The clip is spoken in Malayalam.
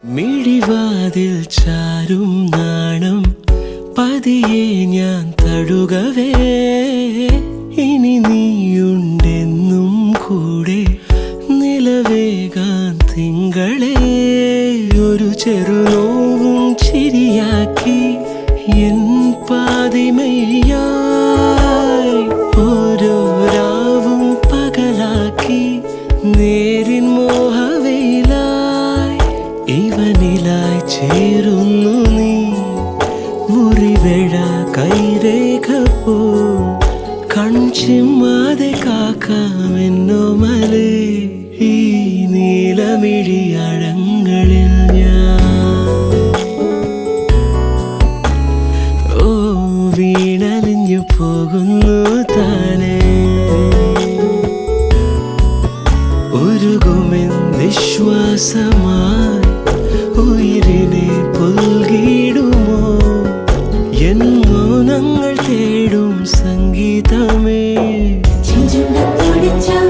മിഴിവാതിൽ ചാരും നാണം പതിയെ ഞാൻ തഴുകവേ ഇനി നീയുണ്ടെന്നും കൂടെ നിലവേകാൻ തിങ്കളെ ഒരു ചെറുനോവും ചിരിയാക്കി എൻ പാതിമയായി ഓരോ രാവും പകലാക്കി നേരിൻ മോഹവയിലായി ഇവനിലായി ചേരുന്നു നീ മുറിവേഴ കൈരേഖ പോ കൺചിമ്മാതെ കാക്കാമെന്നോമലേ ഈ നീലമിഴിയഴങ്ങളിൽ ഞാൻ ഓ വീണലിഞ്ഞു പോകുന്നു താനേ ഉരുകുമെൻ നിശ്വാസമായി ഉയിരിനെ പുൽകിടുമോ എൻ മൗനങ്ങൾ തേടും സംഗീതമേ ചെഞ്ചുണ്ടത്തോടിച്ചാം